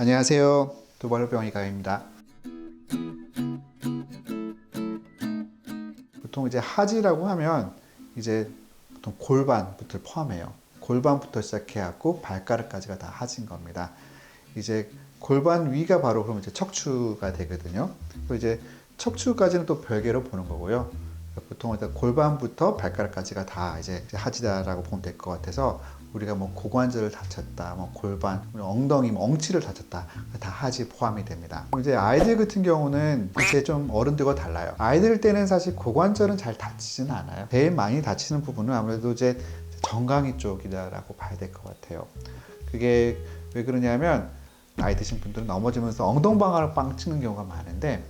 안녕하세요. 두발병원의과입니다. 보통 이제 하지라고 하면 이제 보통 골반부터 포함해요. 골반부터 시작해갖고 발가락까지가 다 하지인 겁니다. 이제 골반 위가 바로 그러면 이제 척추가 되거든요. 그리고 이제 척추까지는 또 별개로 보는 거고요. 보통 골반부터 발가락까지가 다 이제 하지다라고 보면 될 것 같아서 우리가 뭐 고관절을 다쳤다, 뭐 골반, 엉덩이, 엉치를 다쳤다 다 하지 포함이 됩니다. 이제 아이들 같은 경우는 이제 좀 어른들과 달라요. 아이들 때는 사실 고관절은 잘 다치지는 않아요. 제일 많이 다치는 부분은 아무래도 이제 정강이 쪽이다라고 봐야 될 것 같아요. 그게 왜 그러냐면 나이 드신 분들은 넘어지면서 엉덩방아를 빵 치는 경우가 많은데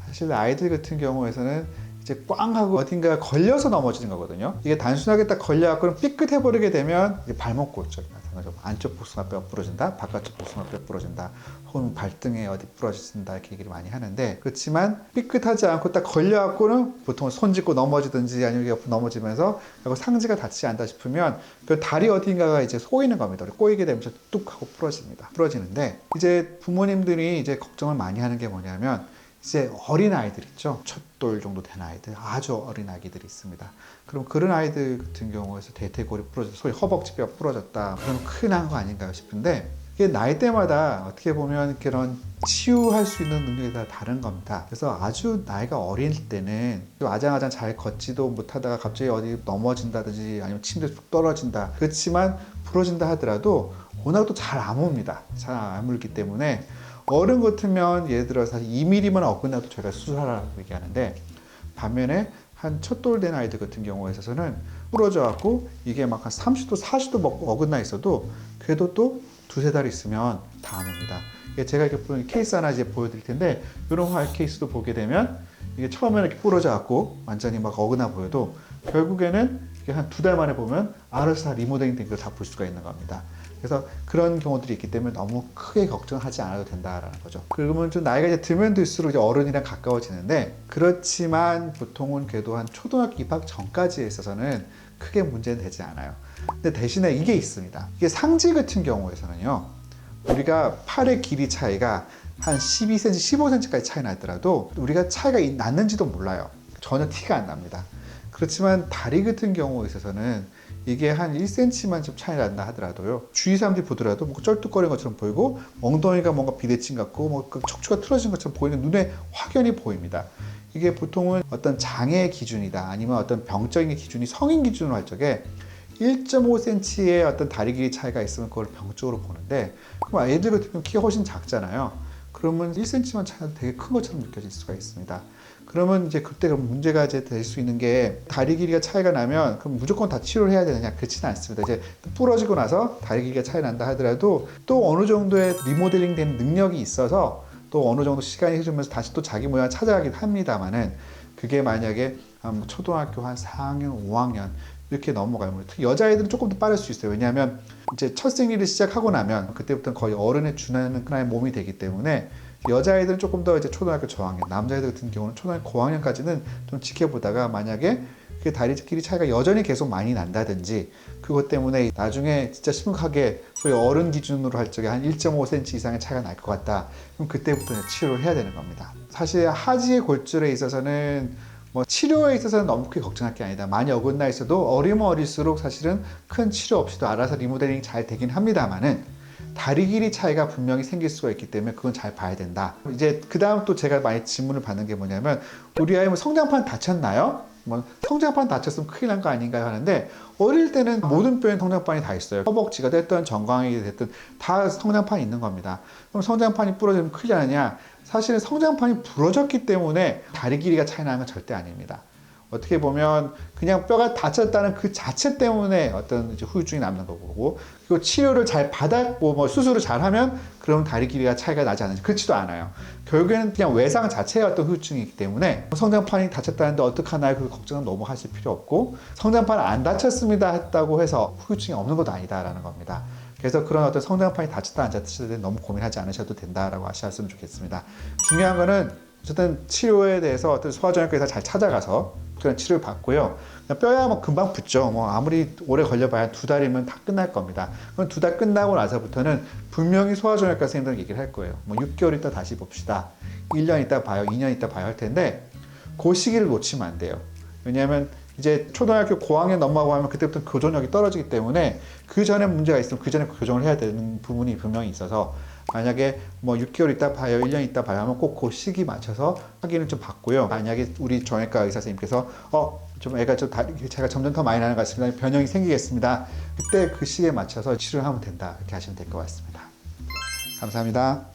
사실 아이들 같은 경우에서는 이제 꽝 하고 어딘가 걸려서 넘어지는 거거든요. 이게 단순하게 딱 걸려갖고 삐끗해버리게 되면 이제 발목 골절, 안쪽 복숭아뼈가 부러진다, 바깥쪽 복숭아뼈가 부러진다, 혹은 발등에 어디 부러진다 이렇게 얘기를 많이 하는데, 그렇지만 삐끗하지 않고 딱 걸려갖고는 보통 손 짚고 넘어지든지 아니면 옆으로 넘어지면서 상지가 다치지 않다 싶으면 그 다리 어딘가가 이제 꼬이는 겁니다. 꼬이게 되면 뚝 하고 부러집니다. 부러지는데 이제 부모님들이 이제 걱정을 많이 하는 게 뭐냐면 이제 어린 아이들 있죠. 첫 돌 정도 된 아이들, 아주 어린 아기들이 있습니다. 그럼 그런 아이들 같은 경우에서 대퇴골이 부러져서 소위 허벅지뼈가 부러졌다. 그러면 큰일 난 거 아닌가 싶은데 이게 나이대마다 어떻게 보면 그런 치유할 수 있는 능력이 다 다른 겁니다. 그래서 아주 나이가 어릴 때는 아장아장 잘 걷지도 못하다가 갑자기 어디 넘어진다든지 아니면 침대에서 푹 떨어진다. 그렇지만 부러진다 하더라도 워낙 또 잘 안 옵니다. 잘 안 물기 때문에 어른 같으면 예를 들어 사실 2mm만 어긋나도 저희가 수술하라고 얘기하는데, 반면에 한 첫돌 된 아이들 같은 경우에 있어서는 부러져 갖고 이게 막 한 30도 40도 먹고 어긋나 있어도 그래도 또 두세 달 있으면 다 안 옵니다. 제가 이렇게 케이스 하나 이제 보여드릴 텐데, 이런 케이스도 보게 되면 이게 처음에는 이렇게 부러져 갖고 완전히 막 어긋나 보여도 결국에는 한 두 달 만에 보면 알아서 다 리모델링 된 걸 다 볼 수가 있는 겁니다. 그래서 그런 경우들이 있기 때문에 너무 크게 걱정하지 않아도 된다라는 거죠. 그러면 좀 나이가 이제 들면 들수록 이제 어른이랑 가까워지는데, 그렇지만 보통은 그래도 한 초등학교 입학 전까지에 있어서는 크게 문제는 되지 않아요. 근데 대신에 이게 있습니다. 이게 상지 같은 경우에서는요, 우리가 팔의 길이 차이가 한 12cm, 15cm까지 차이 나더라도 우리가 차이가 났는지도 몰라요. 전혀 티가 안 납니다. 그렇지만 다리 같은 경우에 있어서는 이게 한 1cm만 좀 차이 난다 하더라도요, 주위 사람들이 보더라도 뭐 쩔뚝거리는 것처럼 보이고 엉덩이가 뭔가 비대칭 같고 뭐 척추가 틀어진 것처럼 보이는, 눈에 확연히 보입니다. 이게 보통은 어떤 장애 기준이다 아니면 어떤 병적인 기준이 성인 기준으로 할 적에 1.5cm의 어떤 다리 길이 차이가 있으면 그걸 병적으로 보는데, 그럼 애들 같은 경우 키가 훨씬 작잖아요. 그러면 1cm만 차이도 되게 큰 것처럼 느껴질 수가 있습니다. 그러면 이제 그때 문제가 이제 될 수 있는 게, 다리 길이가 차이가 나면 그럼 무조건 다 치료를 해야 되느냐? 그렇지는 않습니다. 이제 부러지고 나서 다리 길이가 차이 난다 하더라도 또 어느 정도의 리모델링 된 능력이 있어서 또 어느 정도 시간이 흐르면서 다시 또 자기 모양을 찾아가긴 합니다만은, 그게 만약에 초등학교 한 4학년, 5학년 이렇게 넘어가면, 특히 여자아이들은 조금 더 빠를 수 있어요. 왜냐하면 이제 첫 생리를 시작하고 나면 그때부터는 거의 어른에 준하는 하나의 몸이 되기 때문에 여자아이들은 조금 더 이제 초등학교 저학년, 남자아이들 같은 경우는 초등학교 고학년까지는 좀 지켜보다가 만약에 그 다리 길이 차이가 여전히 계속 많이 난다든지, 그것 때문에 나중에 진짜 심각하게 소위 어른 기준으로 할 적에 한 1.5cm 이상의 차이가 날 것 같다. 그럼 그때부터 치료를 해야 되는 겁니다. 사실 하지의 골절에 있어서는 뭐 치료에 있어서는 너무 크게 걱정할 게 아니다. 많이 어긋나 있어도 어리면 어릴수록 사실은 큰 치료 없이도 알아서 리모델링이 잘 되긴 합니다만은, 다리 길이 차이가 분명히 생길 수가 있기 때문에 그건 잘 봐야 된다. 이제 그 다음 또 제가 많이 질문을 받는 게 뭐냐면, 우리 아이 뭐 성장판 다쳤나요? 뭐 성장판 다쳤으면 큰일 난 거 아닌가요? 하는데, 어릴 때는 모든 뼈에 성장판이 다 있어요. 허벅지가 됐든 정강이 됐든 다 성장판이 있는 겁니다. 그럼 성장판이 부러지면 큰일 나느냐? 사실은 성장판이 부러졌기 때문에 다리 길이가 차이 나는 건 절대 아닙니다. 어떻게 보면 그냥 뼈가 다쳤다는 그 자체 때문에 어떤 이제 후유증이 남는 거고, 그리고 치료를 잘 받았고 뭐 수술을 잘 하면 그럼 다리 길이가 차이가 나지 않는지, 그렇지도 않아요. 결국에는 그냥 외상 자체의 어떤 후유증이기 때문에 성장판이 다쳤다는데 어떡하나요? 그 걱정은 너무 하실 필요 없고, 성장판 안 다쳤습니다 했다고 해서 후유증이 없는 것도 아니다라는 겁니다. 그래서 그런 어떤 성장판이 다쳤다 안 다쳤다 때 너무 고민하지 않으셔도 된다라고 아셨으면 좋겠습니다. 중요한 거는 어쨌든 치료에 대해서 어떤 소아정형외과 의사 잘 찾아가서 그런 치료를 받고요. 뼈야 뭐 금방 붙죠. 뭐 아무리 오래 걸려봐야 2달이면 다 끝날 겁니다. 그럼 2달 끝나고 나서부터는 분명히 소아종양과 선생님들 얘기를 할 거예요. 뭐 6개월 있다 다시 봅시다. 1년 있다 봐요. 2년 있다 봐요 할 텐데 그 시기를 놓치면 안 돼요. 왜냐하면 이제 초등학교 고학년 넘어가고 하면 그때부터 교정력이 떨어지기 때문에 그 전에 문제가 있으면 그 전에 교정을 해야 되는 부분이 분명히 있어서 만약에 뭐 6개월 있다 봐요, 1년 있다 봐요 하면 꼭 그 시기 맞춰서 확인을 좀 받고요. 만약에 우리 정형외과 의사 선생님께서 좀 애가 제가 점점 더 많이 나는 것 같습니다. 변형이 생기겠습니다. 그때 그 시기에 맞춰서 치료를 하면 된다. 이렇게 하시면 될 것 같습니다. 감사합니다.